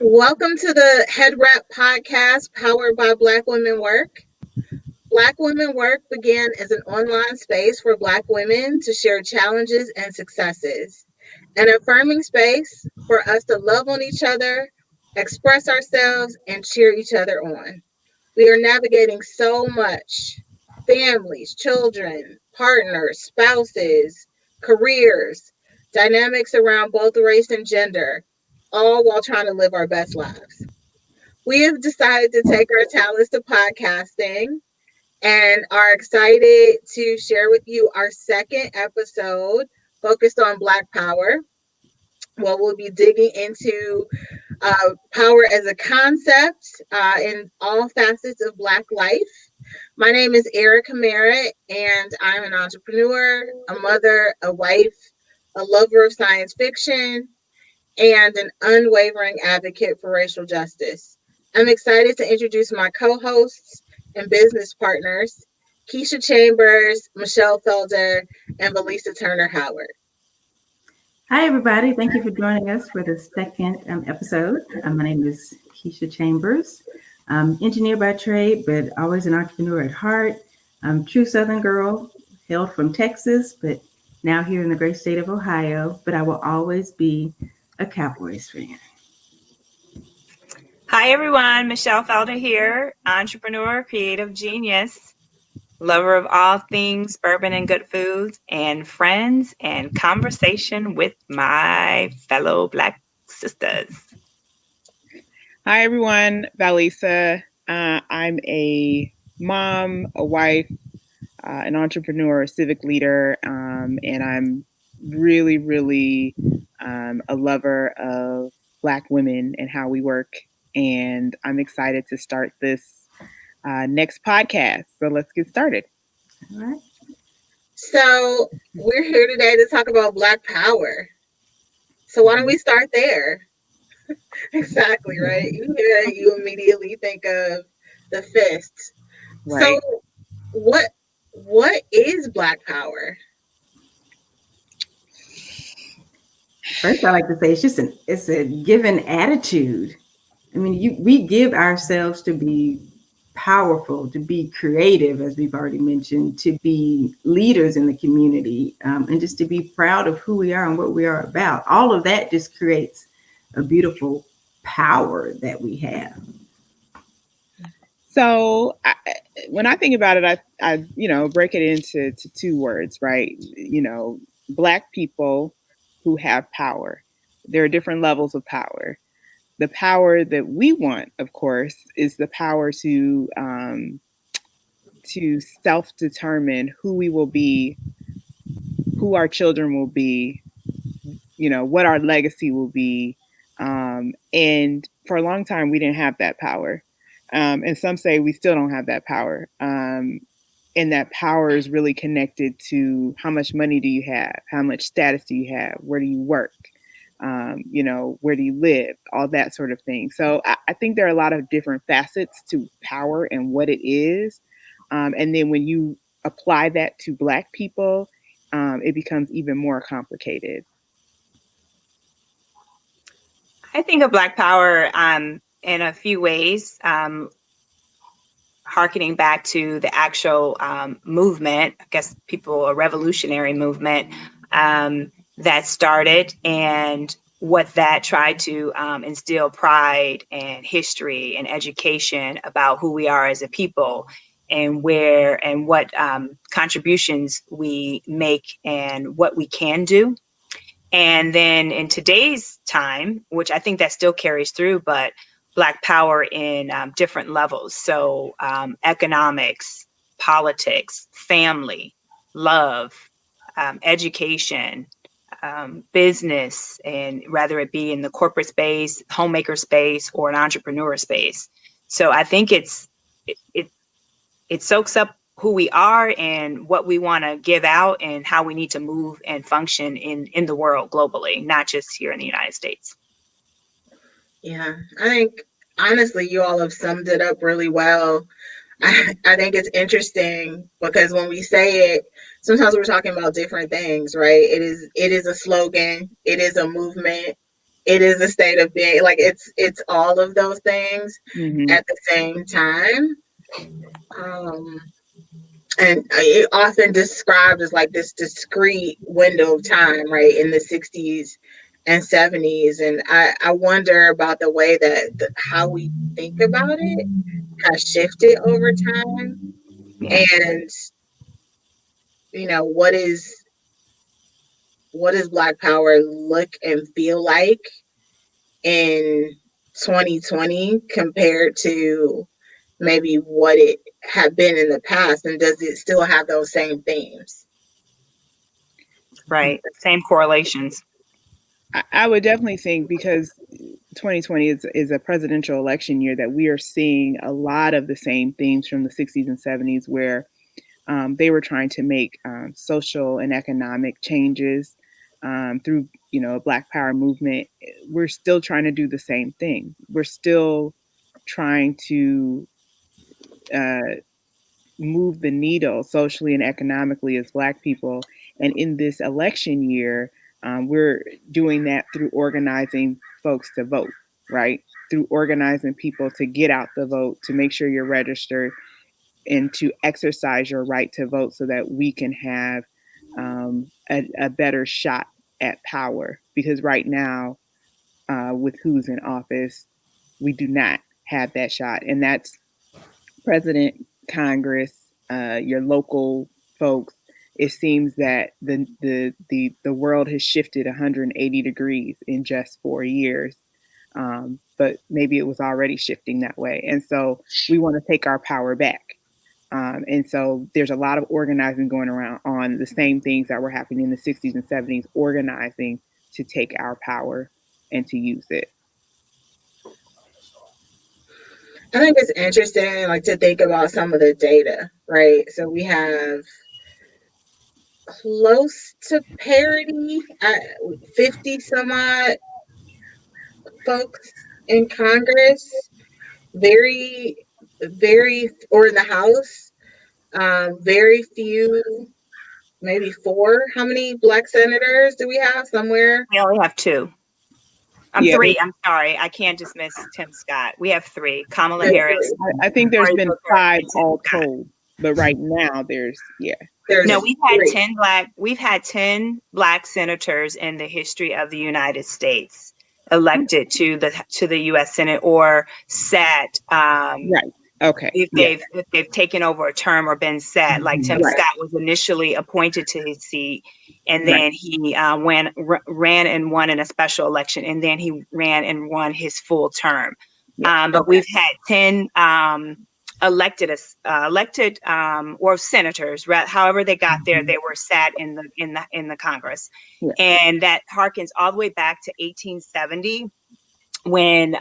Welcome to the Headwrap podcast powered by Black Women Work. Black Women Work began as an online space for Black women to share challenges and successes, an affirming space for us to love on each other, express ourselves, and cheer each other on. We are navigating so much: families, children, partners, spouses, careers, dynamics around both race and gender, all while trying to live our best lives. We have decided to take our talents to podcasting and are excited to share with you our second episode focused on Black Power. Well, we'll be digging into power as a concept in all facets of Black life. My name is Erica Merritt, and I'm an entrepreneur, a mother, a wife, a lover of science fiction, and an unwavering advocate for racial justice. I'm excited to introduce my co hosts and business partners, Keisha Chambers, Michelle Felder, and Valisa Turner Howard. Hi, everybody. Thank you for joining us for the second episode. My name is Keisha Chambers. I'm engineer by trade, but always an entrepreneur at heart. I'm a true Southern girl, hailed from Texas, but now here in the great state of Ohio. But I will always be a Cowboys fan. Hi, everyone. Michelle Felder here, entrepreneur, creative genius, lover of all things bourbon and good foods, and friends and conversation with my fellow Black sisters. Hi, everyone. Valisa. I'm a mom, a wife, an entrepreneur, a civic leader, and I'm really a lover of Black women and how we work. And I'm excited to start this next podcast. So let's get started. All right. So, we're here today to talk about Black Power. So, why don't we start there? Exactly, right? You hear it, you immediately think of the fist. Right. So, what is Black Power? First, I like to say it's a given attitude. I mean, we give ourselves to be powerful, to be creative, as we've already mentioned, to be leaders in the community, and just to be proud of who we are and what we are about. All of that just creates a beautiful power that we have. So when I think about it, I break it into two words, right? Black people who have power. There are different levels of power. The power that we want, of course, is the power to self-determine who we will be, who our children will be, what our legacy will be. And for a long time, we didn't have that power. And some say we still don't have that power. And that power is really connected to how much money do you have? How much status do you have? Where do you work? Where do you live? All that sort of thing. So I think there are a lot of different facets to power and what it is. And then when you apply that to Black people, it becomes even more complicated. I think of Black Power in a few ways, harkening back to the actual movement, I guess a revolutionary movement that started, and what that tried to instill pride and history and education about who we are as a people, and where and what contributions we make and what we can do. And then in today's time, which I think that still carries through, but Black power in different levels. So economics, politics, family, love, education, business, and whether it be in the corporate space, homemaker space, or an entrepreneur space. So I think it soaks up who we are and what we want to give out and how we need to move and function in the world globally, not just here in the United States. Yeah, I think honestly, you all have summed it up really well. I think it's interesting because when we say it, sometimes we're talking about different things, right? It is a slogan, it is a movement, it is a state of being. Like it's all of those things Mm-hmm. at the same time. And it often described as like this discrete window of time, right, in the 60s and 70s. And I wonder about the way that how we think about it has shifted over time. Yeah. And, what does Black Power look and feel like in 2020 compared to maybe what it had been in the past, and does it still have those same themes? Right. Same correlations. I would definitely think, because 2020 is a presidential election year, that we are seeing a lot of the same themes from the 60s and 70s, where they were trying to make social and economic changes through, a Black Power movement. We're still trying to do the same thing. We're still trying to move the needle socially and economically as Black people. And in this election year, we're doing that through organizing folks to vote, right? Through organizing people to get out the vote, to make sure you're registered, and to exercise your right to vote so that we can have a better shot at power. Because right now, with who's in office, we do not have that shot. And that's president, Congress, your local folks. It seems that the world has shifted 180 degrees in just 4 years. But maybe it was already shifting that way. And so we want to take our power back. And so there's a lot of organizing going around on the same things that were happening in the 60s and 70s, organizing to take our power and to use it. I think it's interesting, like, to think about some of the data, right? So we have close to parity, 50 some odd folks in Congress, very, very, or in the House, very few, maybe four. How many Black senators do we have somewhere? We only have two. Yeah, Three. I'm sorry. I can't dismiss Tim Scott. We have three. Kamala Harris. I think there's Cory been Booker, 5 and Tim all Scott. told, but right now there's No, we've had three. we've had 10 Black senators in the history of the United States elected to the US Senate, or sat right. Okay. if they've taken over a term or been sat. Like Tim Right. Scott was initially appointed to his seat, and Right. then he ran and won in a special election, and then he ran and won his full term. Yeah. But we've had 10 elected or senators, however they got there. They were sat in the Congress. Yeah. And that harkens all the way back to 1870, when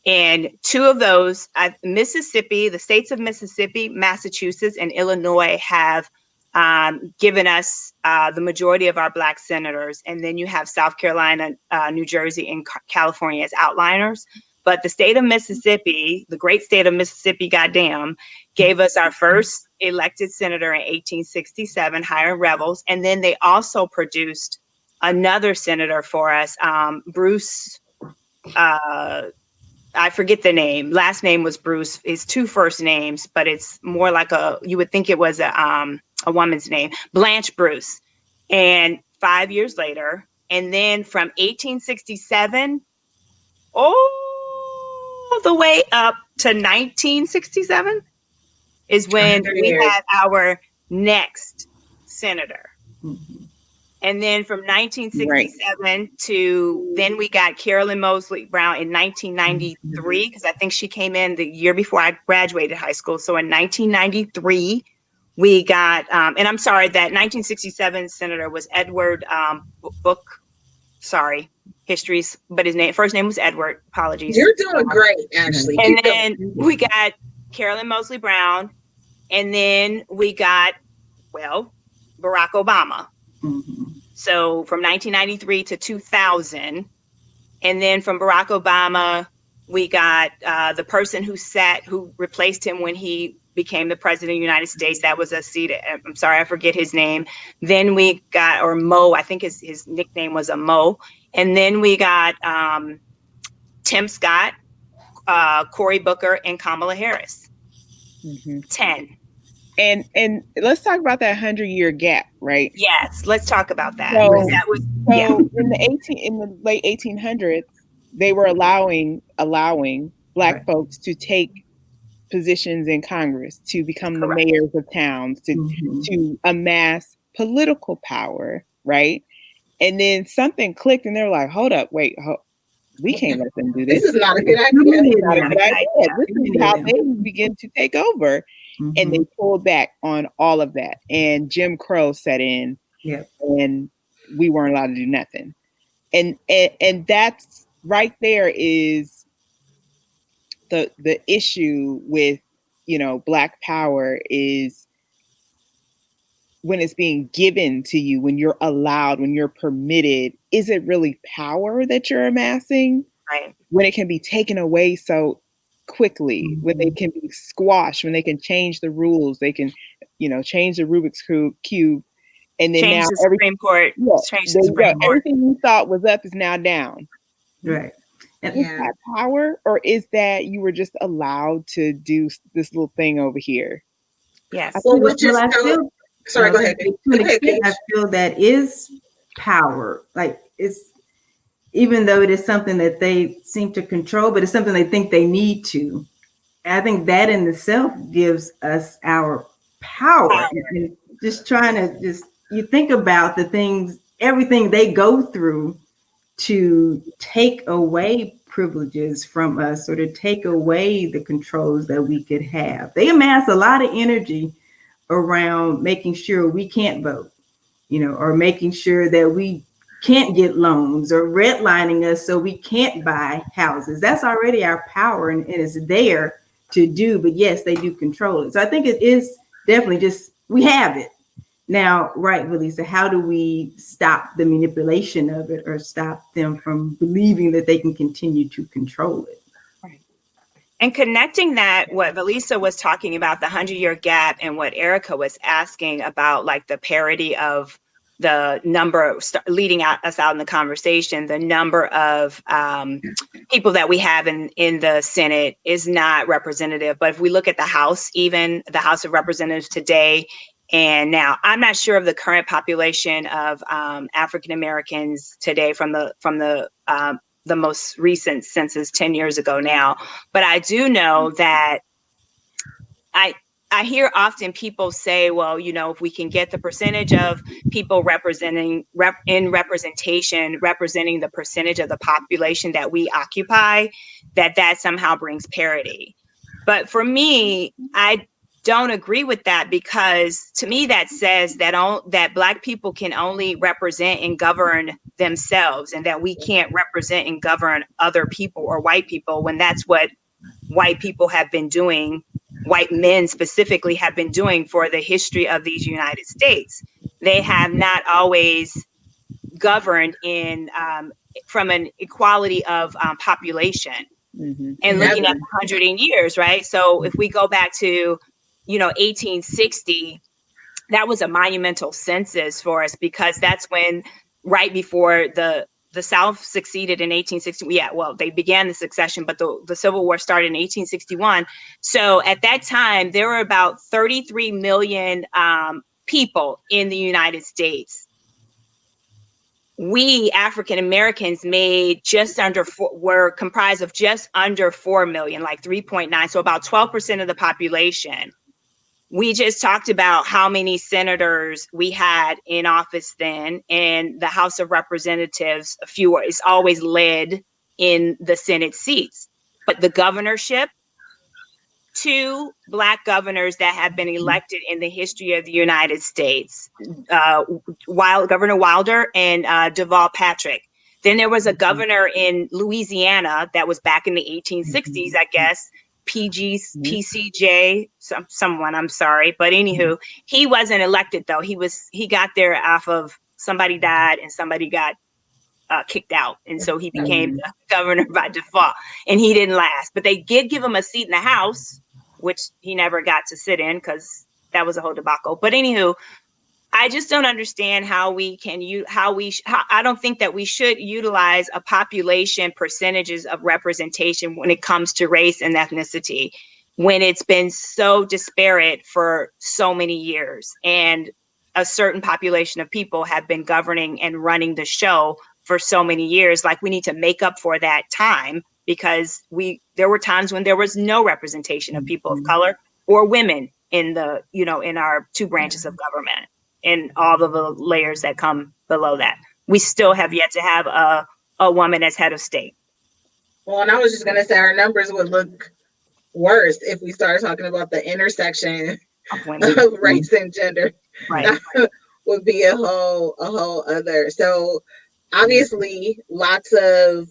and two of those, Mississippi, the states of Mississippi, Massachusetts, and Illinois have given us the majority of our Black senators. And then you have South Carolina, New Jersey, and California as outliners. But the state of Mississippi, the great state of Mississippi, goddamn, gave us our first elected senator in 1867, Hiram Revels. And then they also produced another senator for us, Bruce. I forget the name. Last name was Bruce. It's 2 first names, but it's more like you would think it was a woman's name, Blanche Bruce. And 5 years later, and then from 1867 all the way up to 1967 is when we had our next senator. Mm-hmm. And then from 1967 to then we got Carolyn Moseley Brown in 1993, because I think she came in the year before I graduated high school. So in 1993, we got, and I'm sorry, that 1967 senator was Edward Histories, but his first name was Edward. Apologies. You're doing great, actually. And then we got Carolyn Moseley Brown, and then we got, Barack Obama. Mm-hmm. So from 1993 to 2000, and then from Barack Obama, we got the person who replaced him when he became the president of the United States. That was a seat. I'm sorry, I forget his name. Then we got, or Mo, I think his nickname was a Mo. And then we got Tim Scott, Cory Booker, and Kamala Harris. 10. And let's talk about that 100-year gap, right? Yes, let's talk about that. So, That was in the late 1800s, they were allowing Black folks to take positions in Congress, to become the mayors of towns, to amass political power, right? And then something clicked, and they're like, "Hold up, wait, we can't let them do this. This is not a good idea. This is not a good idea. This is how they begin to take over." And they pulled back on all of that. And Jim Crow set in, and we weren't allowed to do nothing. And that's right there is the issue with, Black power is when it's being given to you, when you're allowed, when you're permitted, is it really power that you're amassing? Right. When it can be taken away so quickly, when they can be squashed, when they can change the rules, they can, change the Rubik's Cube, and then change now the Supreme Court. Change the Supreme Court. Everything you thought was up is now down. Right. And is that power, or is that you were just allowed to do this little thing over here? Yes. Well, I feel, sorry, go ahead. To an extent, I feel that is power. Like, it's, even though it is something that they seem to control, but it's something they think they need to. I think that in itself gives us our power. And just trying to you think about the things, everything they go through to take away privileges from us, or to take away the controls that we could have. They amass a lot of energy around making sure we can't vote, or making sure that we can't get loans, or redlining us so we can't buy houses. That's already our power, and it's there to do, but yes, they do control it. So I think it is definitely just, we have it. Now, right, Valisa, how do we stop the manipulation of it, or stop them from believing that they can continue to control it? Right. And connecting that, what Valisa was talking about, the 100-year gap, and what Erica was asking about, like the parity of the number, leading us out in the conversation, the number of people that we have in the Senate is not representative. But if we look at the House, even the House of Representatives today, and now, I'm not sure of the current population of African Americans today from the most recent census 10 years ago now. But I do know that I hear often people say, well, if we can get the percentage of people representing the percentage of the population that we occupy, that somehow brings parity. But for me, I don't agree with that, because to me that says that Black people can only represent and govern themselves, and that we can't represent and govern other people or white people, when that's what white people have been doing. White men specifically have been doing for the history of these United States. They have not always governed from an equality of population. And looking at 100 years, right? So if we go back to 1860, that was a monumental census for us, because that's when, right before the South succeeded in 1860. Yeah, well, they began the succession, but the Civil War started in 1861. So at that time, there were about 33 million people in the United States. We African Americans were comprised of just under 4 million, like 3.9. So about 12% of the population. We just talked about how many senators we had in office then, and the House of Representatives, is always led in the Senate seats. But the governorship, 2 Black governors that have been elected in the history of the United States, Governor Wilder and Deval Patrick. Then there was a governor in Louisiana that was back in the 1860s, I guess, PCJ, someone, I'm sorry. But anywho, he wasn't elected though. He got there off of somebody died and somebody got kicked out. And so he became the governor by default, and he didn't last. But they did give him a seat in the House, which he never got to sit in because that was a whole debacle. But anywho, I just don't understand how we can I don't think that we should utilize a population percentages of representation when it comes to race and ethnicity, when it's been so disparate for so many years, and a certain population of people have been governing and running the show for so many years. Like, we need to make up for that time, because there were times when there was no representation of people of color or women in the, in our two branches of government, and all of the layers that come below that. We still have yet to have a woman as head of state. Well, and I was just going to say our numbers would look worse if we start talking about the intersection of race and gender. Right. That would be a whole other. So obviously lots of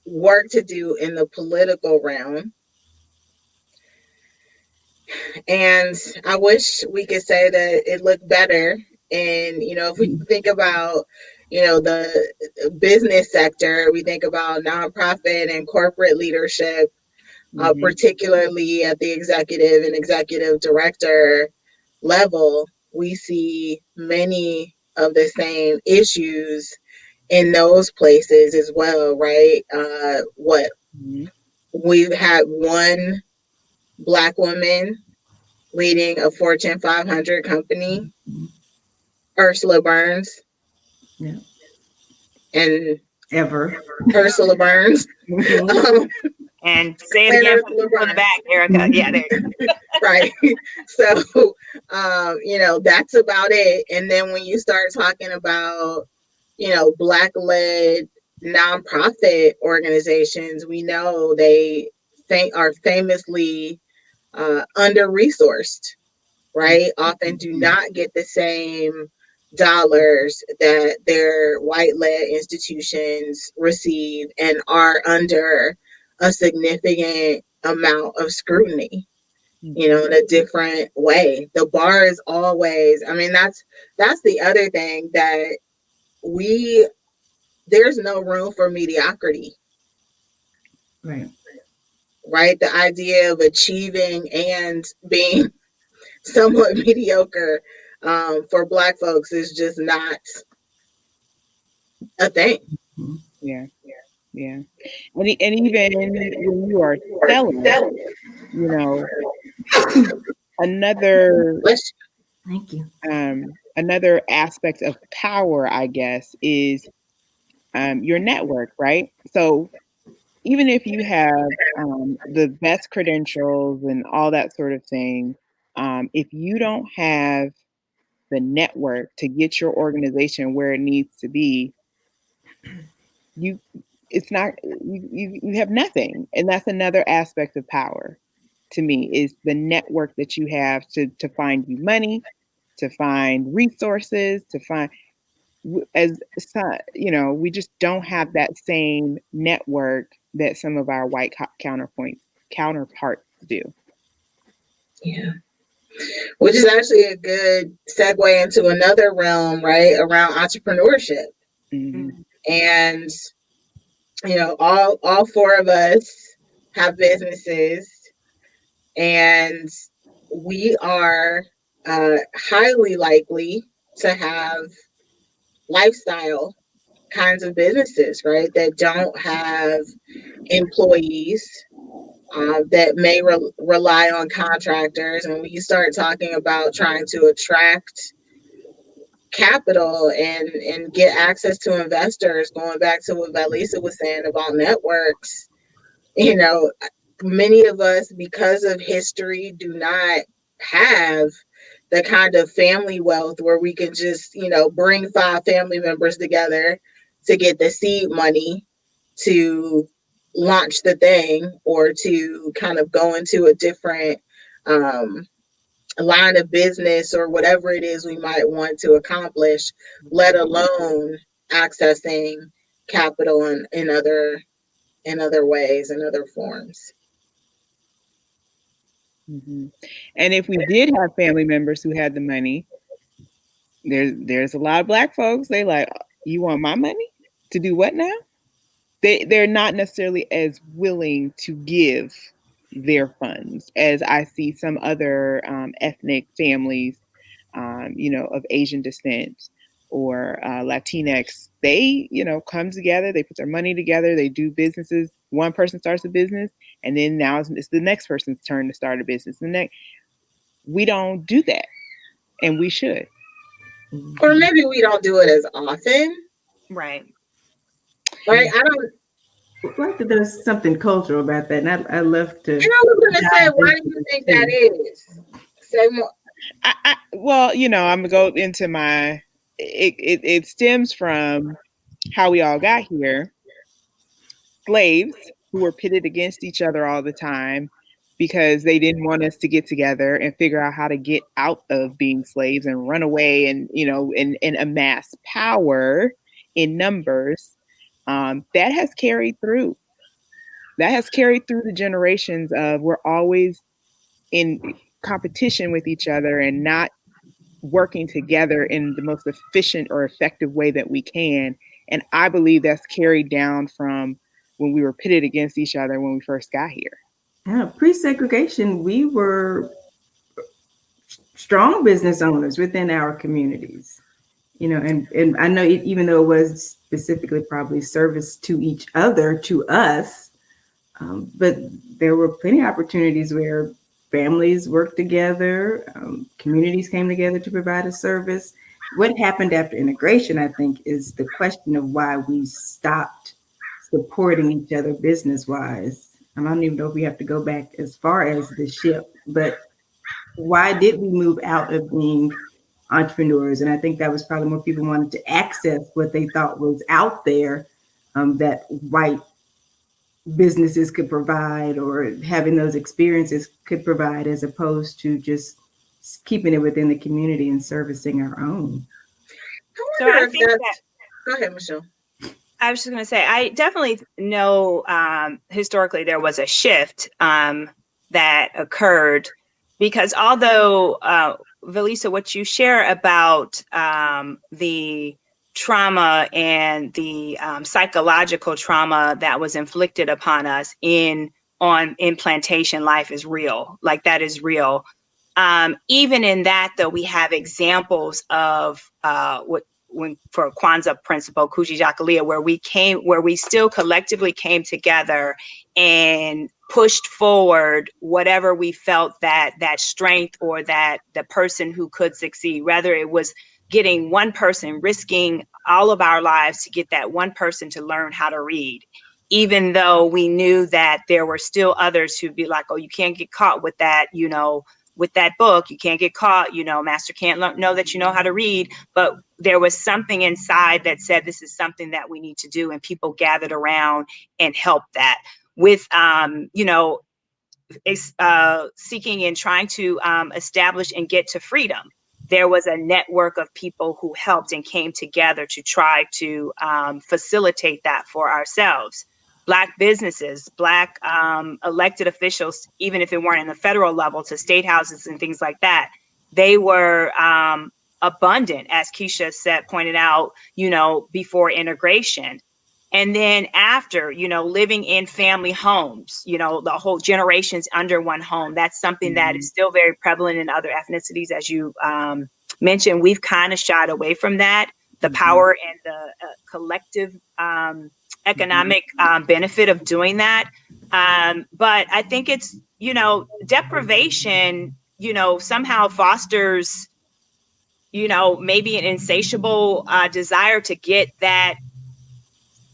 work to do in the political realm. And I wish we could say that it looked better. And, if we think about, the business sector, we think about nonprofit and corporate leadership, particularly at the executive and executive director level, we see many of the same issues in those places as well, right? We've had one Black woman leading a Fortune 500 company, Ursula Burns. Yeah. And Ever. Ursula Burns. And say it again from the back, Erica. Yeah, there you go. Right. So, that's about it. And then when you start talking about, Black-led nonprofit organizations, we know they are famously under-resourced, right? Often do not get the same dollars that their white-led institutions receive, and are under a significant amount of scrutiny, in a different way. The bar is always, that's the other thing, that there's no room for mediocrity. Right? The idea of achieving and being somewhat mediocre for Black folks is just not a thing. Yeah. And even when you are selling, another Thank you. Another aspect of power, I guess, is your network, right? So even if you have the best credentials and all that sort of thing, if you don't have the network to get your organization where it needs to be, you have nothing. And that's another aspect of power to me, is the network that you have to find you money, to find resources, to find, we just don't have that same network that some of our white counterparts do. Yeah. Which is actually a good segue into another realm, right? Around entrepreneurship. And, all four of us have businesses, and we are highly likely to have lifestyle kinds of businesses, right? That don't have employees, that may rely on contractors. And when you start talking about trying to attract capital and get access to investors, going back to what Valisa was saying about networks, many of us, because of history, do not have the kind of family wealth where we can just, bring 5 family members together to get the seed money to launch the thing, or to kind of go into a different line of business, or whatever it is we might want to accomplish, let alone accessing capital in other ways, in other forms. And if we did have family members who had the money, there's a lot of Black folks, they like, you want my money to do what now? They're not necessarily as willing to give their funds as I see some other ethnic families of Asian descent or Latinx, they, come together, they put their money together, they do businesses. One person starts a business, and then now it's the next person's turn to start a business. We don't do that, and we should. Or maybe we don't do it as often. Right. Right. I don't. Like that there's something cultural about that, and I love to. And I was going to say, why do you think that is? Say more. Well, I'm gonna go into it stems from how we all got here. Slaves who were pitted against each other all the time because they didn't want us to get together and figure out how to get out of being slaves and run away and and amass power in numbers. That has carried through. That has carried through the generations of we're always in competition with each other and not working together in the most efficient or effective way that we can. And I believe that's carried down from when we were pitted against each other when we first got here. Yeah, pre-segregation, we were strong business owners within our communities, and I know even though it was specifically probably service to each other, to us, but there were plenty of opportunities where families worked together, communities came together to provide a service. What happened after integration, I think, is the question of why we stopped supporting each other business-wise. I don't even know if we have to go back as far as the ship, but why did we move out of being entrepreneurs? And I think that was probably more people wanted to access what they thought was out there, that white businesses could provide, or having those experiences could provide, as opposed to just keeping it within the community and servicing our own. So I think that. Go ahead, Michelle. I was just going to say, I definitely know historically there was a shift that occurred, because although, Velisa, what you share about the trauma and the psychological trauma that was inflicted upon us in plantation life is real. Like, that is real. Even in that, though, we have examples of for Kwanzaa principle, Kujichagulia, where we still collectively came together and pushed forward whatever we felt that strength, or that the person who could succeed, whether it was getting one person, risking all of our lives to get that one person to learn how to read, even though we knew that there were still others who'd be like, oh, you can't get caught with that, with that book, you can't get caught, master can't know that you know how to read. But there was something inside that said, this is something that we need to do. And people gathered around and helped that with, seeking and trying to establish and get to freedom. There was a network of people who helped and came together to try to facilitate that for ourselves. Black businesses, Black elected officials, even if it weren't in the federal level, to state houses and things like that, they were abundant, as Keisha pointed out, before integration. And then after, living in family homes, the whole generations under one home, that's something that is still very prevalent in other ethnicities. As you mentioned, we've kind of shied away from that, the power and the collective economic benefit of doing that. But I think it's, deprivation, somehow fosters, maybe an insatiable desire to get that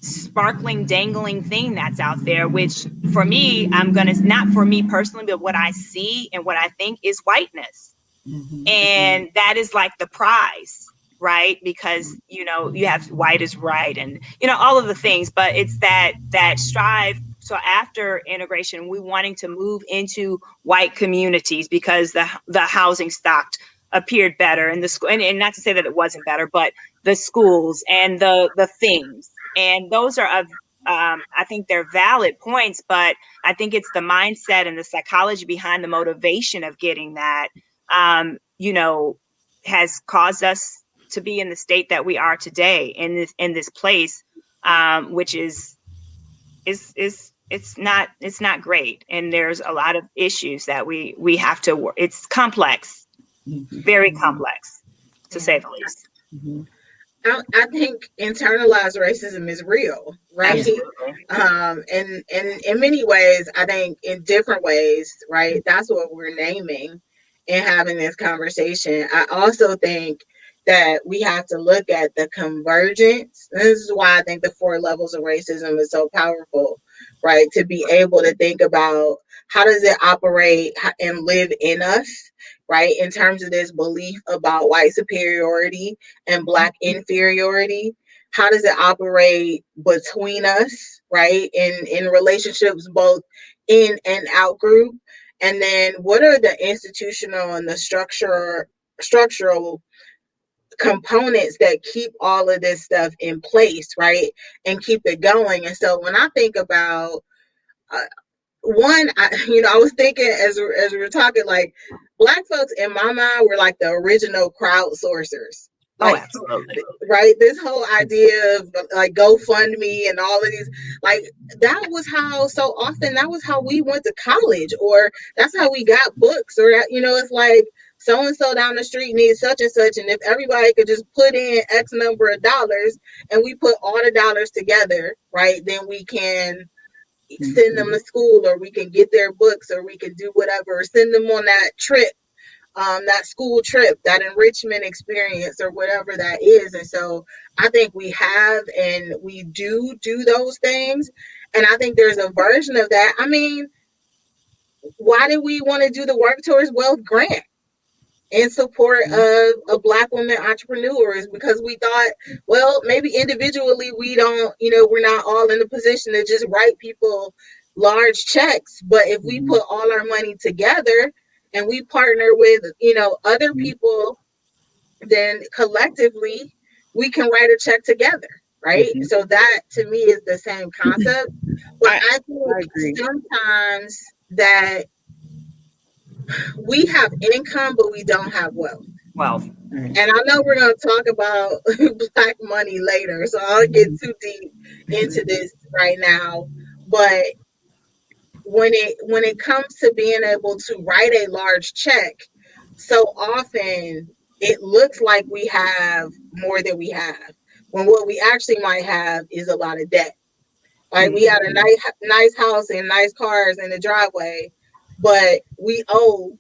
sparkling, dangling thing that's out there, which for me, not for me personally, but what I see and what I think is whiteness. And that is like the prize, right? Because, you have white is right and, all of the things, but it's that strive. So after integration, we wanting to move into white communities because the housing stock appeared better, and the school, and not to say that it wasn't better, but the schools and the things. And those are I think they're valid points, but I think it's the mindset and the psychology behind the motivation of getting that, has caused us to be in the state that we are today in this place, which is it's not great. And there's a lot of issues that we have to work. It's complex. Very complex, to Yeah. say the least. I think internalized racism is real, right? Absolutely. And in many ways, I think in different ways, right? That's what we're naming and having this conversation. I also think that we have to look at the convergence. And this is why I think the four levels of racism is so powerful, right? To be able to think about how does it operate and live in us, right? In terms of this belief about white superiority and Black inferiority. How does it operate between us, right? In relationships both in and out group. And then what are the institutional and the structural components that keep all of this stuff in place, right? And keep it going. And so when I think about uh, one, I was thinking as we were talking, like Black folks in my mind were like the original crowdsourcers. Oh, Like, absolutely. right, this whole idea of like GoFundMe and all of these, like that was how so often that was how we went to college, or that's how we got books, or it's like so and so down the street needs such and such, and if everybody could just put in X number of dollars and we put all the dollars together, right, then we can send them to school, or we can get their books, or we can do whatever, or send them on that trip, that school trip, that enrichment experience, or whatever that is. And so I think we have and we do those things. And I think there's a version of that. I mean, why did we want to do the Work Towards Wealth grant in support of Black women entrepreneurs? Because we thought, well, maybe individually we don't, we're not all in the position to just write people large checks. But if we put all our money together and we partner with, other people, then collectively we can write a check together, right? So that to me is the same concept. But I I think agree. sometimes that we have income, but we don't have wealth. Well, And I know we're going to talk about Black money later, so I'll get too deep into this right now. But when it comes to being able to write a large check, so often it looks like we have more than we have, when what we actually might have is a lot of debt. Like we got a nice house and nice cars in the driveway, but we owe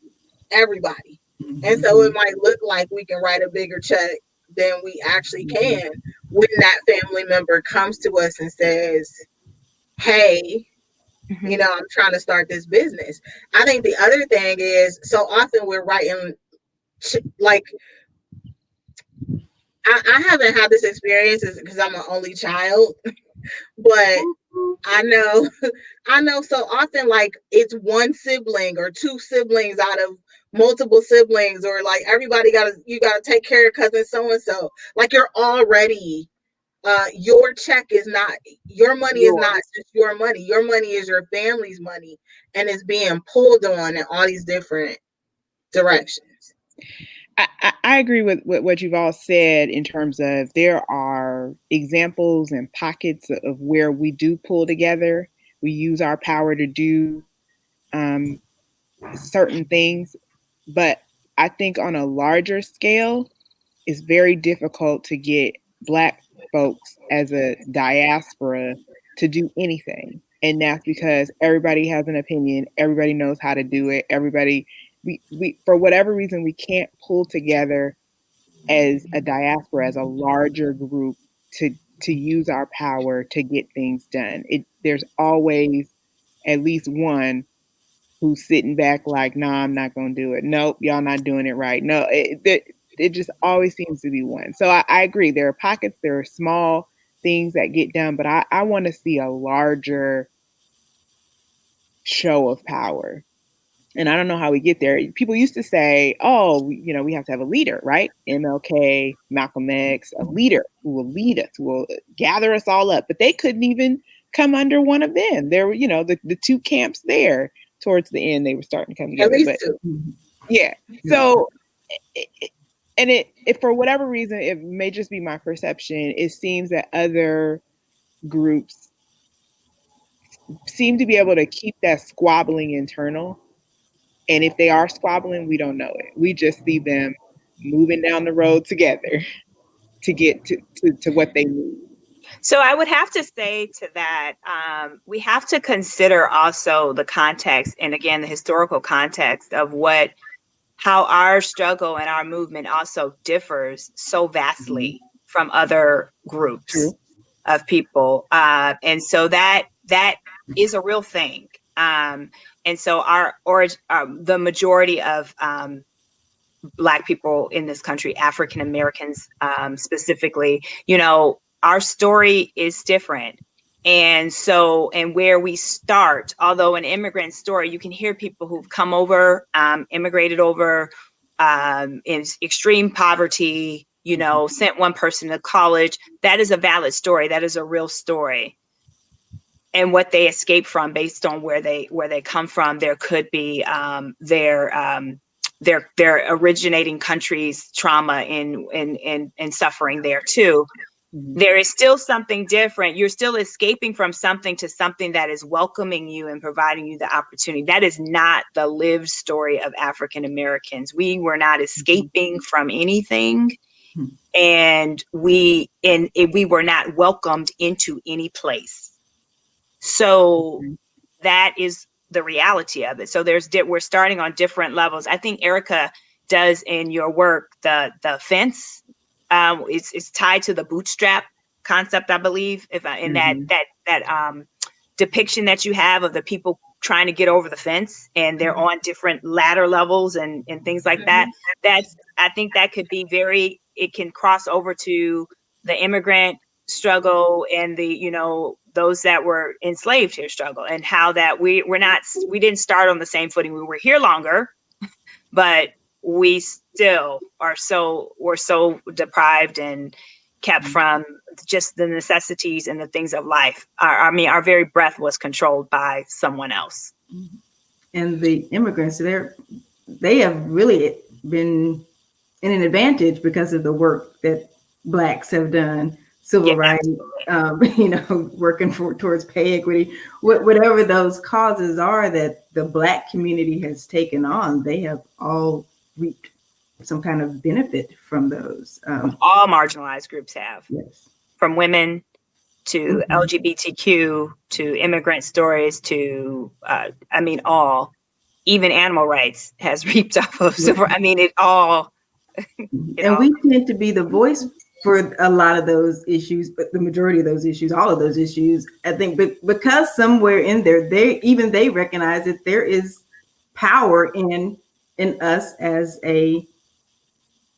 everybody. And so it might look like we can write a bigger check than we actually can when that family member comes to us and says, hey, I'm trying to start this business. I think the other thing is so often we're writing, like, I haven't had this experience because I'm an only child, but I know so often, like, it's one sibling or two siblings out of multiple siblings, or like everybody you gotta take care of cousin so and so. Like you're already your check is not, your money is not yours. just your money. Your money is your family's money, and it's being pulled on in all these different directions. I agree with what you've all said in terms of there are examples and pockets of where we do pull together. We use our power to do certain things. But I think on a larger scale, it's very difficult to get Black folks as a diaspora to do anything. And that's because everybody has an opinion, everybody knows how to do it, everybody, we for whatever reason, we can't pull together as a diaspora, as a larger group to use our power to get things done. There's always at least one who's sitting back like, nah, I'm not going to do it. Nope, y'all not doing it right. No, it just always seems to be one. So I agree. There are pockets, there are small things that get done, but I want to see a larger show of power. And I don't know how we get there. People used to say, oh, we have to have a leader, right? MLK, Malcolm X, a leader who will lead us, who will gather us all up. But they couldn't even come under one of them. There were, the two camps there. Towards the end, they were starting to come At together. least But two. yeah. So, and it for whatever reason, it may just be my perception. It seems that other groups seem to be able to keep that squabbling internal And if they are squabbling, we don't know it. We just see them moving down the road together to get to what they need. So I would have to say to that, we have to consider also the context, and again, the historical context of how our struggle and our movement also differs so vastly from other groups True. of people. And so that is a real thing. And so the majority of Black people in this country, African Americans specifically, our story is different. And so, and where we start, although an immigrant story, you can hear people who've come over, immigrated over in extreme poverty, sent one person to college. That is a valid story. That is a real story. And what they escape from based on where they come from, there could be their originating country's trauma and suffering there too. There is still something different. You're still escaping from something to something that is welcoming you and providing you the opportunity. That is not the lived story of African Americans. We were not escaping from anything, and we were not welcomed into any place. So that is the reality of it. So we're starting on different levels. I think Erica does in your work the fence. It's tied to the bootstrap concept, I believe. That depiction that you have of the people trying to get over the fence, and they're on different ladder levels and things like that. I think that could be it can cross over to the immigrant struggle and those that were enslaved here struggle, and how that we didn't start on the same footing. We were here longer, but we still we're so deprived and kept from just the necessities and the things of life. Our very breath was controlled by someone else. And the immigrants, they have really been in an advantage because of the work that Blacks have done, civil rights, working towards pay equity, whatever those causes are that the Black community has taken on, they have all reaped some kind of benefit from those. All marginalized groups have, yes, from women to LGBTQ to immigrant stories to, all, even animal rights has reaped off of civil. It all. We tend to be the voice for a lot of those issues, but the majority of those issues, all of those issues, I think, but because somewhere in there, they recognize that there is power in us as a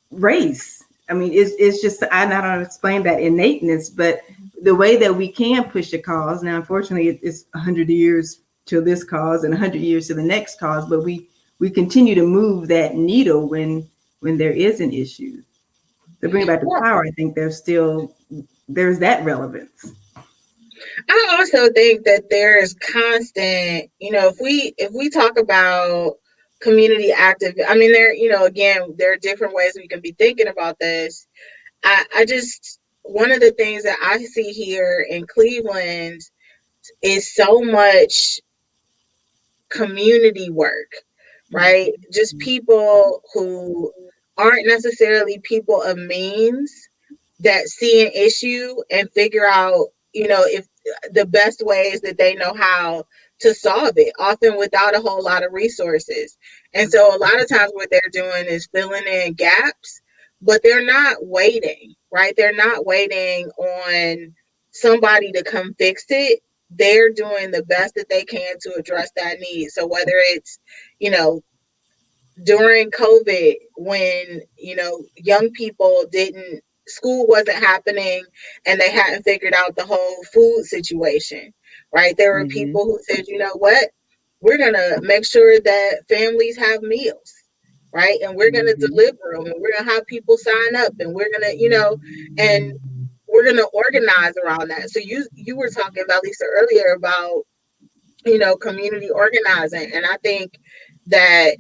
race. It's just, I don't explain that innateness, but the way that we can push a cause. Now, unfortunately, it's 100 years to this cause and 100 years to the next cause, but we continue to move that needle when there is an issue. To bring back the power, I think there's that relevance. I also think that there's constant, if we talk about community active, there are different ways we can be thinking about this. I just, one of the things that I see here in Cleveland is so much community work, right? Just people who aren't necessarily people of means that see an issue and figure out, if the best ways that they know how to solve it, often without a whole lot of resources. And so a lot of times what they're doing is filling in gaps, but they're not waiting, right? They're not waiting on somebody to come fix it. They're doing the best that they can to address that need. So whether it's, during COVID, when, young people school wasn't happening and they hadn't figured out the whole food situation, right? There were people who said, you know what, we're going to make sure that families have meals, right? And we're going to deliver them, and we're going to have people sign up, and we're going to, and we're going to organize around that. So you were talking about, Lisa, earlier about, community organizing. And I think that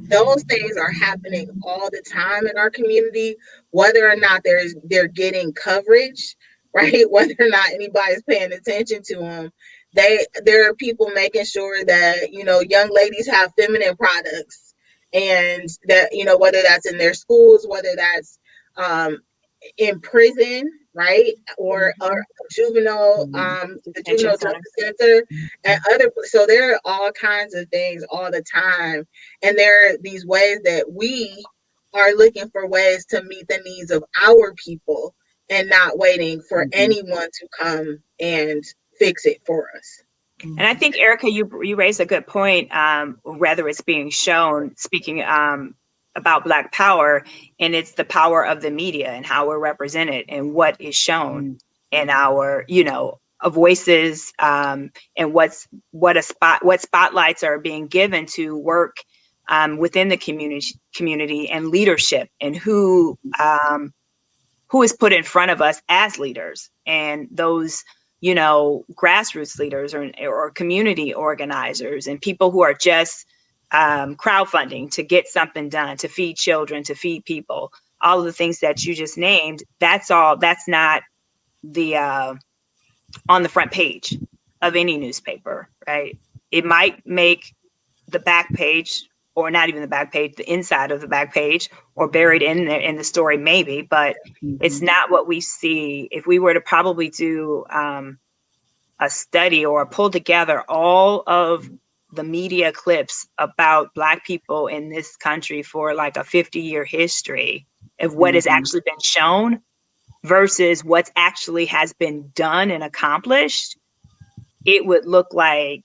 those things are happening all the time in our community, whether or not they're getting coverage, right? Whether or not anybody's paying attention to them, there are people making sure that, you know, young ladies have feminine products, and that, you know, whether that's in their schools, whether that's um, in prison, right, or juvenile, the Detention juvenile center. justice center, and other. So there are all kinds of things all the time, and there are these ways that we are looking for ways to meet the needs of our people, and not waiting for anyone to come and fix it for us. And I think, Erica, you raised a good point. Whether it's being shown, speaking about Black power, and it's the power of the media and how we're represented and what is shown in our, you know, voices, and what spotlights are being given to work within the community and leadership, and who is put in front of us as leaders, and those, you know, grassroots leaders, or community organizers, and people who are just crowdfunding to get something done, to feed children, to feed people, all of the things that you just named. That's not the on the front page of any newspaper, right? It might make the back page, or not even the back page, the inside of the back page, or buried in the story maybe, but it's not what we see. If we were to probably do a study or pull together all of the media clips about Black people in this country for like a 50-year history of what has actually been shown versus what's actually has been done and accomplished, it would look like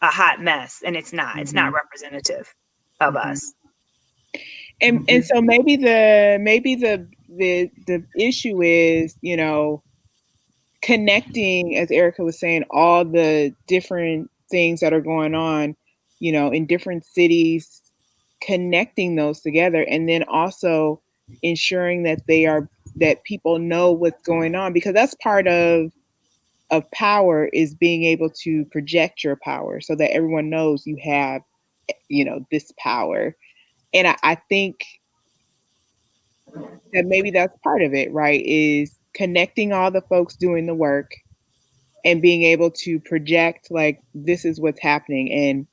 a hot mess, and it's not representative of us. And so maybe the issue is, you know, connecting, as Erica was saying, all the different things that are going on, you know, in different cities, connecting those together, and then also ensuring that that people know what's going on, because that's part of power, is being able to project your power so that everyone knows you have, you know, this power. And I think that maybe that's part of it, right? Is connecting all the folks doing the work and being able to project, like, this is what's happening. And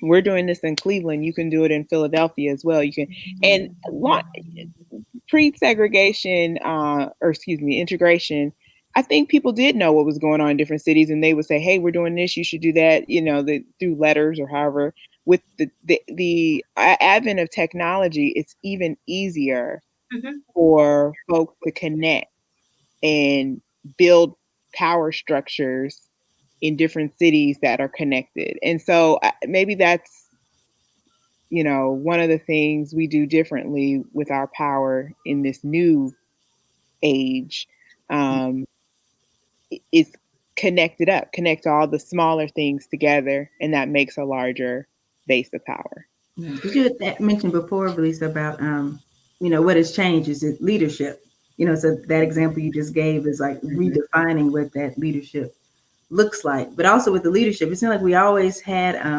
we're doing this in Cleveland. You can do it in Philadelphia as well. You can, and pre-segregation, or excuse me, integration, I think people did know what was going on in different cities, and they would say, "Hey, we're doing this. You should do that." You know, through letters or however. With the advent of technology, it's even easier for folks to connect and build power structures in different cities that are connected. And so maybe that's, you know, one of the things we do differently with our power in this new age, is connect all the smaller things together, and that makes a larger base of power. Because you had mentioned before, Lisa, about you know, what has changed is it leadership. You know, so that example you just gave is like redefining what that leadership looks like. But also with the leadership, it seemed like we always had I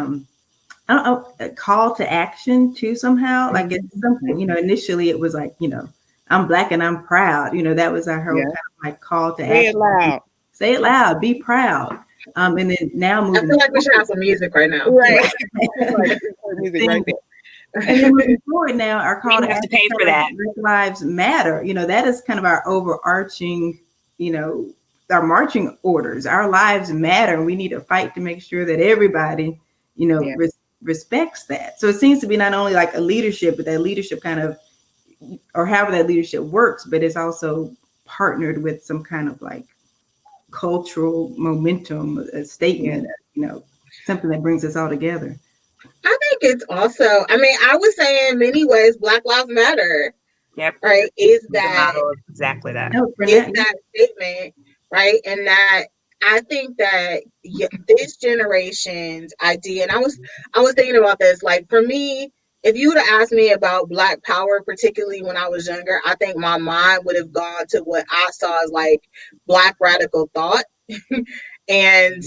don't know, a call to action too somehow. Like at some point, you know, initially it was like, you know, I'm Black and I'm proud. You know, that was our whole kind of like call to Say action. it loud. Say it loud. Be proud. And then now I moving feel like we should have some music right now. Right. Music right there. And then moving forward now, our call We to have to action pay for that. Black Lives Matter. You know, that is kind of our overarching, you know, our marching orders. Our lives matter, and we need to fight to make sure that everybody, you know, respects that. So it seems to be not only like a leadership, but that leadership kind of, or however that leadership works, but it's also partnered with some kind of like cultural momentum, a statement, you know, something that brings us all together. I think it's also, I mean, I would say in many ways, Black Lives Matter. Yep. Right. Is that exactly that? Is that statement, right? And that I think that this generation's idea, and I was thinking about this, like for me, if you would have asked me about Black power, particularly when I was younger, I think my mind would have gone to what I saw as like Black radical thought and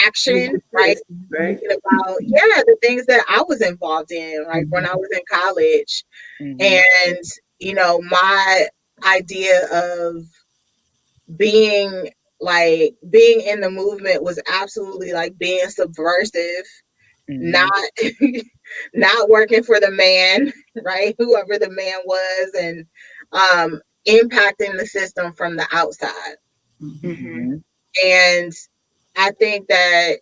action, right? About the things that I was involved in, like when I was in college, and you know, my idea of being like being in the movement was absolutely like being subversive, not not working for the man, right? Whoever the man was, and impacting the system from the outside. Mm-hmm. And I think that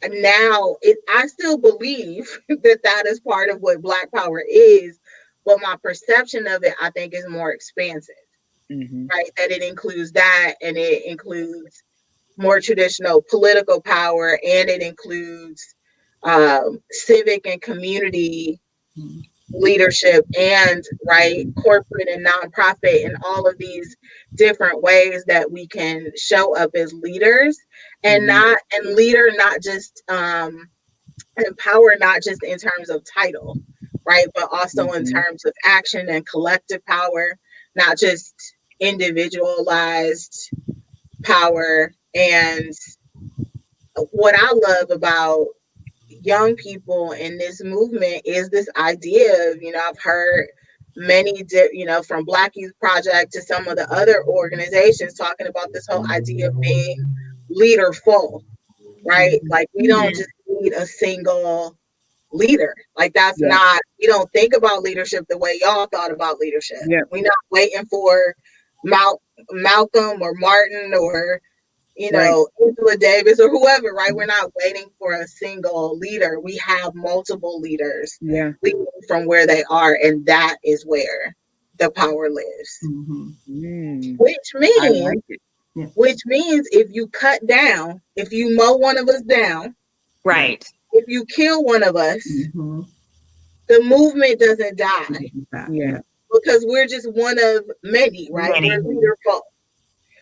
now I still believe that that is part of what Black Power is, but my perception of it, I think, is more expansive, right? That it includes that, and it includes more traditional political power, and it includes civic and community leadership, and right, corporate and nonprofit, and all of these different ways that we can show up as leaders, and leader, not just empower, not just in terms of title, right, but also in terms of action and collective power, not just individualized power. And what I love about young people in this movement is this idea of, I've heard many, from Black Youth Project to some of the other organizations talking about this whole idea of being leaderful, right? Like, we don't just need a single leader. Like, that's not, we don't think about leadership the way y'all thought about leadership. We're not waiting for Malcolm or Martin or Angela Davis or whoever, right? We're not waiting for a single leader. We have multiple leaders leading from where they are, and that is where the power lives. Which means if you cut down, if you mow one of us down, right, if you kill one of us, the movement doesn't die. Because we're just one of many, right? We're leaderful.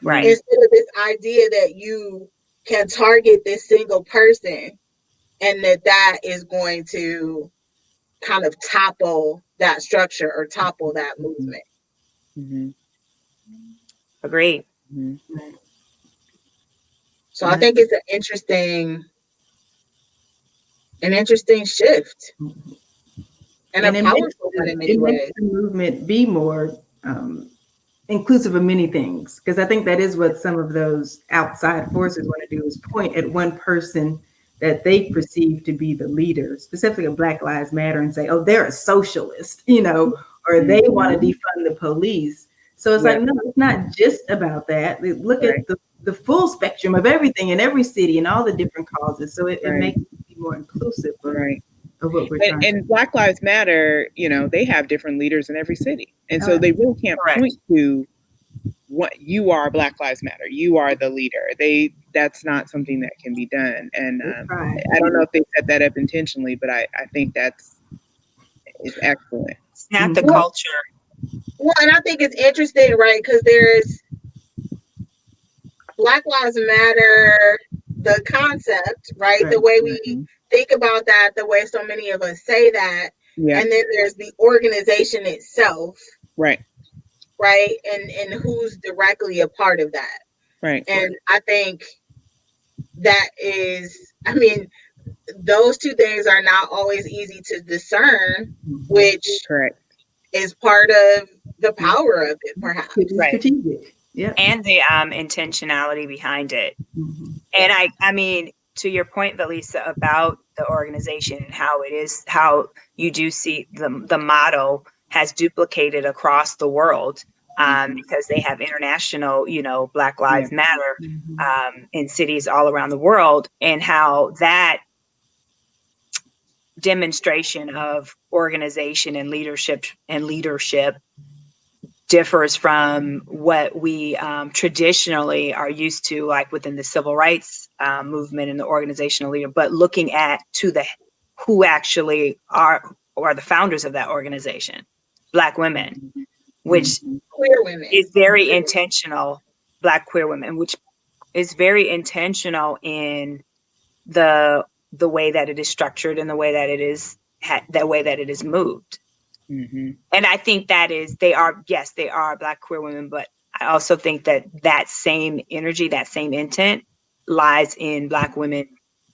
Right. Instead of this idea that you can target this single person, and that is going to kind of topple that structure or topple that movement. Agree. So I think it's an interesting shift, and a powerful one in many ways. Makes the movement be more inclusive of many things, because I think that is what some of those outside forces want to do, is point at one person that they perceive to be the leader, specifically of Black Lives Matter, and say, oh, they're a socialist, or they want to defund the police. So it's like, no, it's not just about that. Look at the full spectrum of everything in every city and all the different causes. So it makes it be more inclusive of what we're trying. And Black Lives Matter, they have different leaders in every city. And so they really can't point to what you are. Black Lives Matter, you are the leader. That's not something that can be done. And I don't know if they set that up intentionally, but I think it's excellent. It's not the culture. Well, and I think it's interesting, right? Because there's Black Lives Matter, the concept, right? The way we think about that, the way so many of us say that. And then there's the organization itself. Right. And who's directly a part of that. And I think that is, those two things are not always easy to discern, which is part of the power of it, perhaps. Strategic. Yeah. And the intentionality behind it. And I mean, to your point, Valisa, about the organization and how it is, how you do see the motto has duplicated across the world, because they have international, Black Lives Matter in cities all around the world, and how that demonstration of organization and leadership differs from what we traditionally are used to, like within the civil rights movement and the organizational leader, but looking at who actually are the founders of that organization, Black women, which queer women is very intentional, Black queer women, which is very intentional in the way that it is structured and the way that it is moved. And I think they are Black queer women, but I also think that same energy, that same intent lies in Black women,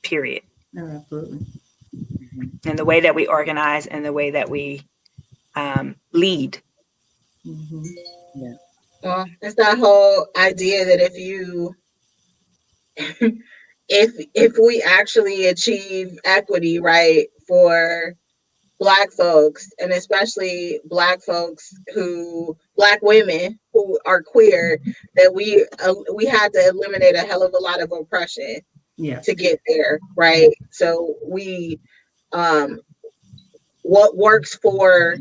period. No, absolutely. And the way that we organize and the way that we lead. Well, it's that whole idea that if you if we actually achieve equity, right, for Black folks, and especially Black women who are queer, that we had to eliminate a hell of a lot of oppression Yeah. to get there, right? So um, what works for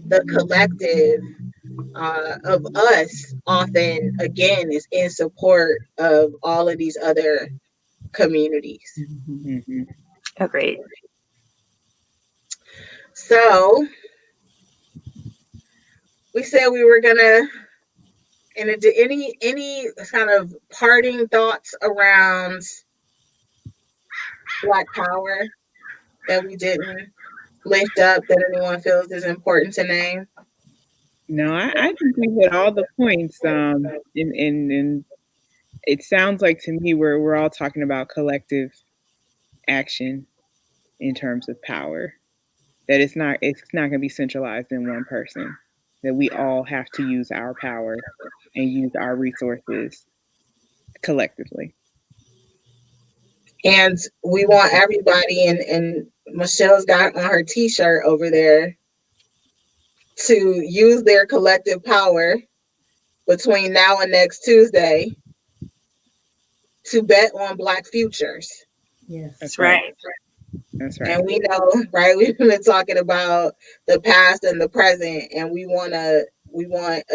the collective of us often, again, is in support of all of these other communities. Mm-hmm. Agreed. So we said we were gonna. And any kind of parting thoughts around Black Power that we didn't lift up that anyone feels is important to name? No, I think we hit all the points. And it sounds like to me we're all talking about collective action in terms of power. That it's not going to be centralized in one person. That we all have to use our power and use our resources collectively. And we want everybody, and Michelle's got on her t-shirt over there, to use their collective power between now and next Tuesday to bet on Black futures. Yes. That's That's right. right. That's right. And we know, right, we've been talking about the past and the present, and we want a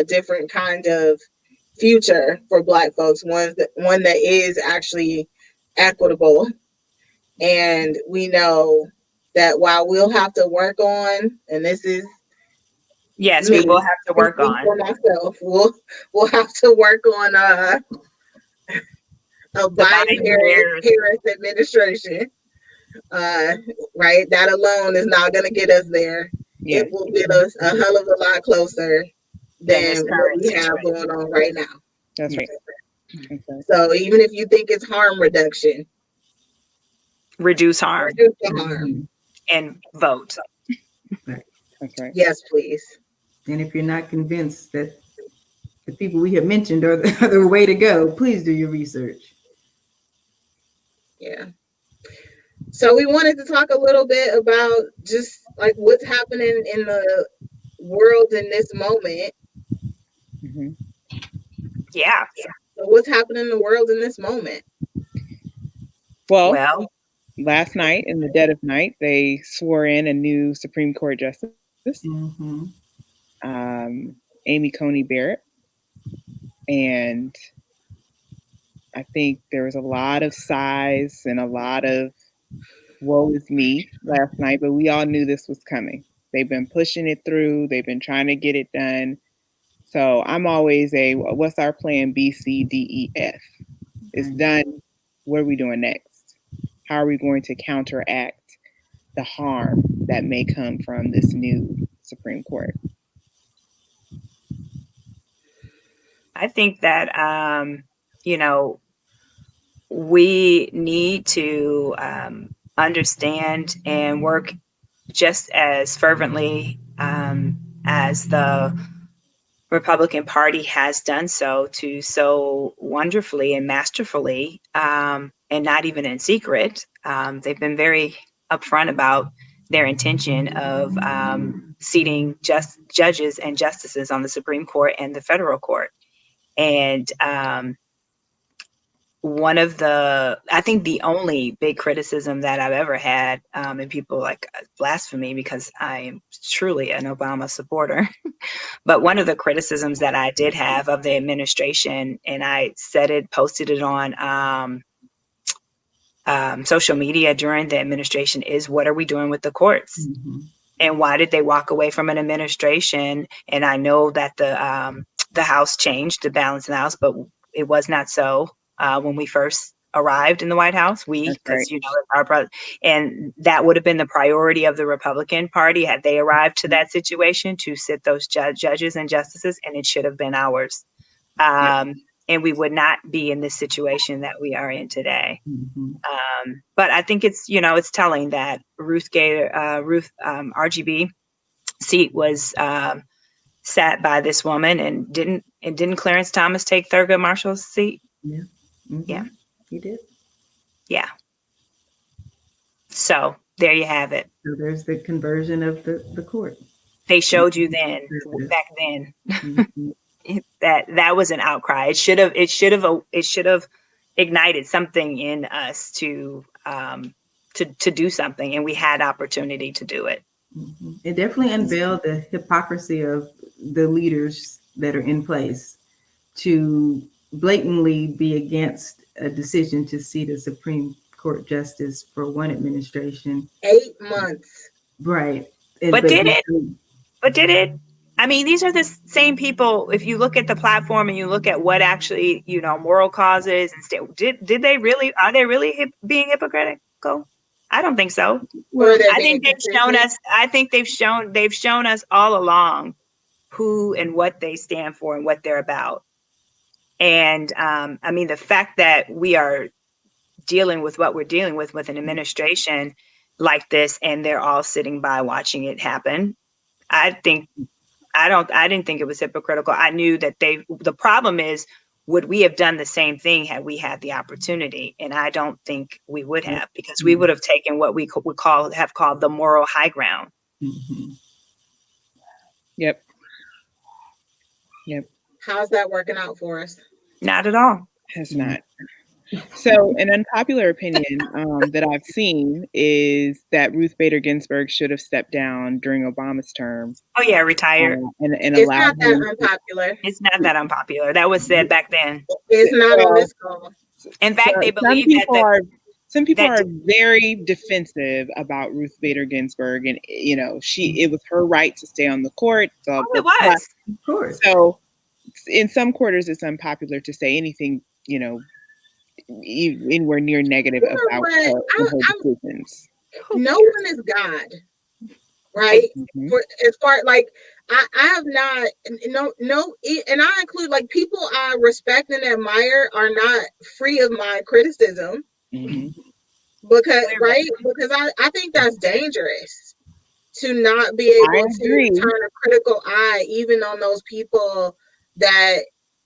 different kind of future for Black folks, one that is actually equitable. And we know that while we'll have to work on, and this is Yes, we me will have to work speaking on for myself, we'll have to work on a the Biden Biden-Harris. Harris administration. Right, that alone is not going to get us there. Yes. It will get us a hell of a lot closer Than this than what current we have situation. going on right now. That's Yes. right. That's right. So even if you think it's harm reduction, Reduce harm reduce the harm. and vote. Right. That's right. Yes, please. And if you're not convinced that the people we have mentioned are the way to go, please do your research. Yeah. So we wanted to talk a little bit about just like what's happening in the world in this moment. Mm-hmm. Yeah. So what's happening in the world in this moment? Well, Well, last night, in the dead of night, they swore in a new Supreme Court justice, Mm-hmm. Amy Coney Barrett. And I think there was a lot of sighs and a lot of woe is me last night, but we all knew this was coming. They've been pushing it through, they've been trying to get it done. So I'm always what's our plan B, C, D, E, F? It's done. What are we doing next? How are we going to counteract the harm that may come from this new Supreme Court? I think that we need to understand and work just as fervently as the Republican Party has done so wonderfully and masterfully, and not even in secret. They've been very upfront about their intention of seating judges and justices on the Supreme Court and the federal court. And I think the only big criticism that I've ever had, and people like blasphemy because I am truly an Obama supporter, but one of the criticisms that I did have of the administration, and I posted it on social media during the administration, is what are we doing with the courts? Mm-hmm. And why did they walk away from an administration? And I know that the House changed the balance in the House, but it was not so when we first arrived in the White House. That's Because right. our brother, and that would have been the priority of the Republican Party had they arrived to that situation, to sit those judges and justices, and it should have been ours. And we would not be in this situation that we are in today. Mm-hmm. But I think it's telling that Ruth RGB seat was sat by this woman, and didn't Clarence Thomas take Thurgood Marshall's seat? Yeah. Mm-hmm. Yeah. He did. Yeah. So there you have it. So there's the conversion of the court. They showed you then, back then, that was an outcry. It should have ignited something in us to do something, and we had opportunity to do it. Mm-hmm. It definitely unveiled the hypocrisy of the leaders that are in place to blatantly be against a decision to seat a Supreme Court justice for one administration. 8 months. Right. But did it? But did it? I mean, these are the same people. If you look at the platform and you look at what actually, moral causes and did they really? Are they really being hypocritical? I don't think so. I think they've shown us. I think they've shown us all along who and what they stand for and what they're about. And I mean, the fact that we are dealing with what we're dealing with an administration like this, and they're all sitting by watching it happen. I didn't think it was hypocritical. I knew that the problem is, would we have done the same thing had we had the opportunity? And I don't think we would have, because we would have taken what we would have called the moral high ground. Mm-hmm. Yep. How's that working out for us? Not at all. Has not. So an unpopular opinion that I've seen is that Ruth Bader Ginsburg should have stepped down during Obama's term. Oh yeah, retired. And it's not that unpopular. It's not that unpopular. That was said back then. It's not on this call. In fact, they believe some people are very defensive about Ruth Bader Ginsburg, and it was her right to stay on the court. So it was. Of course. So in some quarters, it's unpopular to say anything, anywhere near negative about her decisions. No one is God, right? Mm-hmm. As far I have not and I include people I respect and admire are not free of my criticism. Mm-hmm. Because I think that's dangerous to not be able to turn a critical eye even on those people that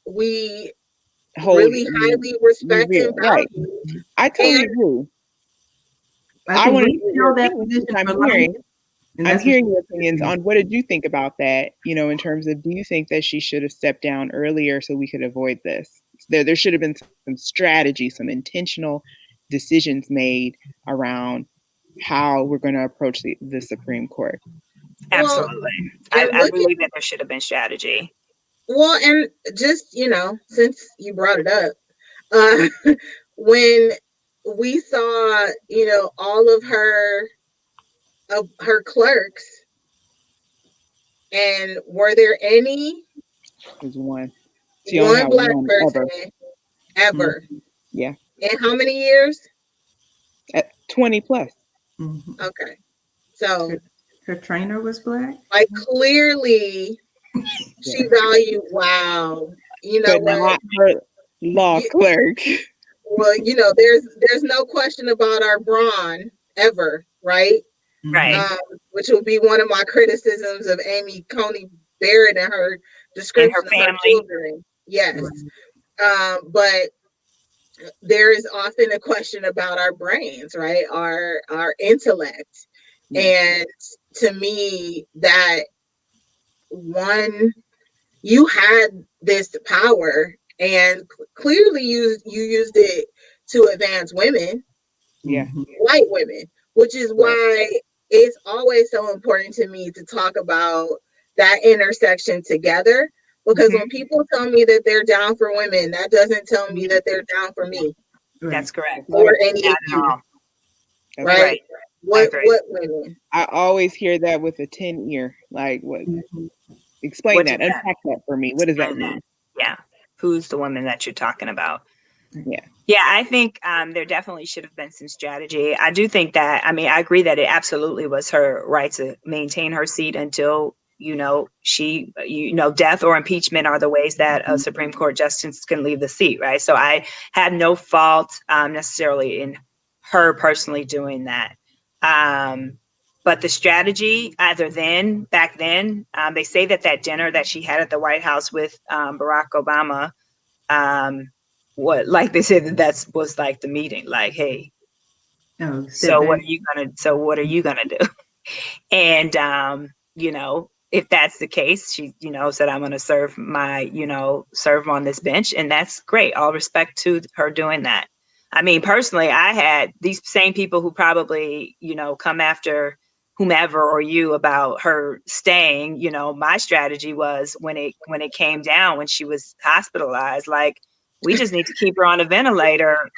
we really highly respect and value. Right. I totally agree. I want to know that position. I'm hearing your opinions on what did you think about that, in terms of, do you think that she should have stepped down earlier so we could avoid this? There should have been some strategy, some intentional decisions made around how we're going to approach the Supreme Court. Absolutely. I believe that there should have been strategy. Well, and just, since you brought it up, when we saw, all of her clerks, and were there any? There's one. One Black person ever. Mm-hmm. Yeah. In how many years? At 20 plus. Mm-hmm. Okay. So her trainer was Black? Clearly she valued, but not her law clerk. Well, there's no question about our brawn ever, right? Right. Which would be one of my criticisms of Amy Coney Barrett and her description and her family. Of her children. Yes. But there is often a question about our brains, right? Our intellect. And to me, that you had this power, and clearly you used it to advance women, white women, which is why it's always so important to me to talk about that intersection together. Because when people tell me that they're down for women, that doesn't tell me that they're down for me. That's correct. Or any of you. Right? What women? I always hear that with a 10 ear. Like, what? Explain that. Unpack that for me. What does that mean? Yeah. Who's the woman that you're talking about? Yeah. Yeah, I think there definitely should have been some strategy. I do think that, I agree that it absolutely was her right to maintain her seat until, death or impeachment are the ways that a Supreme Court justice can leave the seat, right? So I have no fault necessarily in her personally doing that. But the strategy, back then, they say that dinner that she had at the White House with Barack Obama, like they said that was like the meeting, like, hey, so what are you gonna do? And if that's the case, she said, I'm gonna serve on this bench, and that's great. All respect to her doing that. I mean, personally, I had these same people who probably come after whomever or you about her staying. My strategy was when it came down, when she was hospitalized, like, we just need to keep her on a ventilator.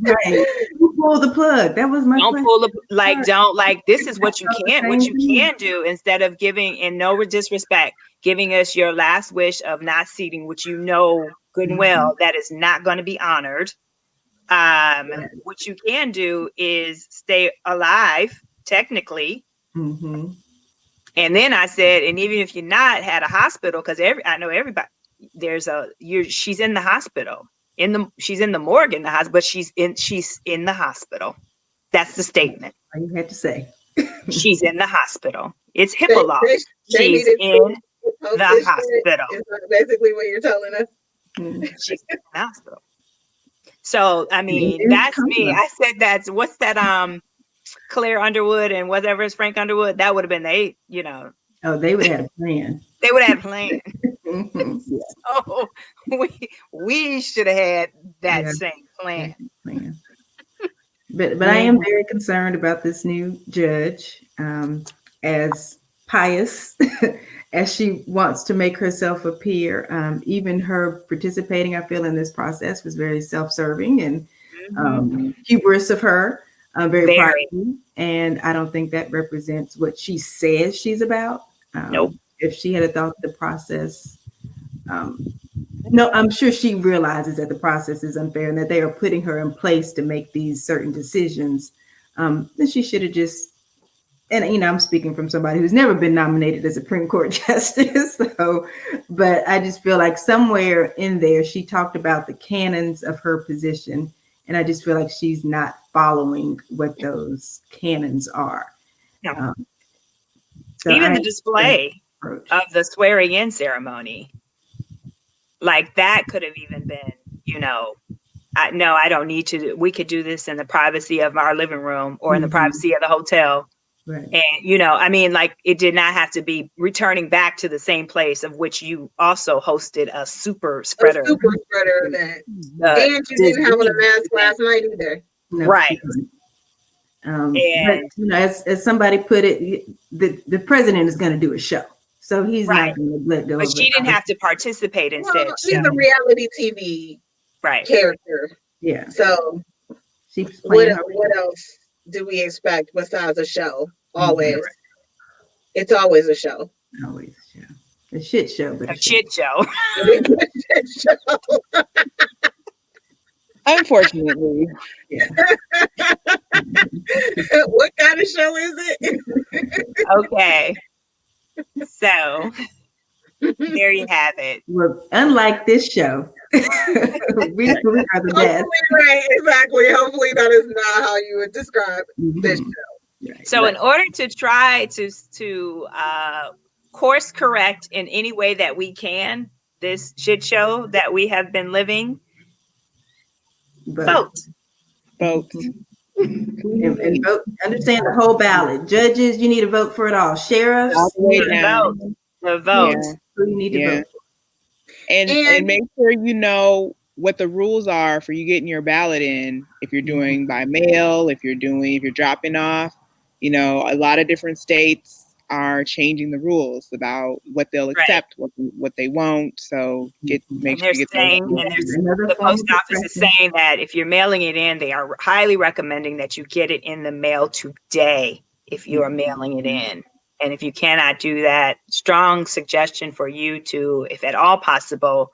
Right. Who pulled the plug? That was my question. This is what you can do, instead of giving, in no disrespect, giving us your last wish of not seating, which good and well that is not going to be honored. What you can do is stay alive, technically. Mm-hmm. And then I said, and even if you're not had a hospital, because I know everybody, she's in the hospital. She's in the morgue in the hospital, but she's in the hospital. That's the statement. All you had to say. She's in the hospital. It's HIPAA law. She's in the hospital. Is basically what you're telling us. She's in the hospital. So I mean, that's me. I said what's that? Claire Underwood and whatever is Frank Underwood. That would have been Oh, they would have a plan. They would have a plan. Mm-hmm. Yeah. So we should have had that same plan. But I am very concerned about this new judge, as pious as she wants to make herself appear. Even her participating, I feel, in this process was very self-serving and hubris of her. Very prideful, and I don't think that represents what she says she's about. Nope. If she had thought the process, no, I'm sure she realizes that the process is unfair and that they are putting her in place to make these certain decisions. Then she should have just, and I'm speaking from somebody who's never been nominated as a Supreme Court justice. But I just feel like somewhere in there she talked about the canons of her position. And I just feel like she's not following what those canons are. No. Even the display of the swearing in ceremony, like that could have even been, I don't need to. We could do this in the privacy of our living room or in the privacy of the hotel. Right. And, like, it did not have to be returning back to the same place of which you also hosted a super spreader event. And you didn't have on a mask last night either. No, right. And but, as somebody put it, the president is going to do a show. So he's not going to let go. But she didn't have to participate in said she's a reality TV character. Yeah. So what else do we expect besides a show? Always. It's always a show. Always a show. A shit show. But a shit show. Unfortunately. Yeah. What kind of show is it? Okay. So there you have it. Well, unlike this show, we are the best. Right, exactly. Hopefully that is not how you would describe this show. Right. So in order to try to course correct in any way that we can this shit show that we have been living, vote. And vote. Understand the whole ballot. Judges, you need to vote for it all. Sheriffs, you need to vote. The vote. Yeah. You need to vote. And make sure you know what the rules are for you getting your ballot in. If you're doing by mail, if you're dropping off, a lot of different states are changing the rules about what they'll accept, what they won't. So make sure you get the post office is saying that if you're mailing it in, they are highly recommending that you get it in the mail today if you are mailing it in. And if you cannot do that, strong suggestion for you to, if at all possible,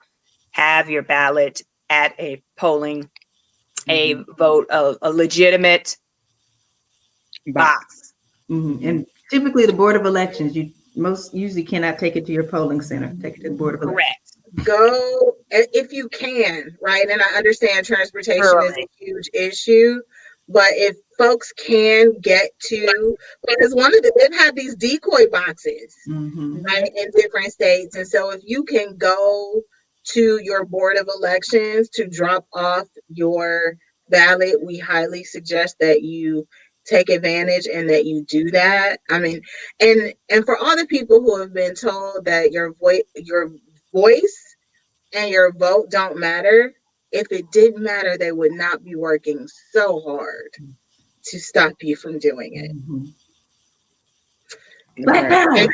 have your ballot at a polling, a vote, a legitimate box. And typically the Board of Elections, you most usually cannot take it to your polling center. Take it to the Board of Elections. Go if you can, right? And I understand transportation is a huge issue, but if folks can get to, because they've had these decoy boxes, right, in different states. And so if you can go to your board of elections to drop off your ballot, we highly suggest that you take advantage and that you do that. I mean, and for all the people who have been told that your voice and your vote don't matter, if it did matter, they would not be working so hard to stop you from doing it. Black power.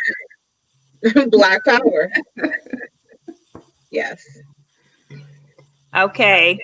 Black power. Yes. Okay.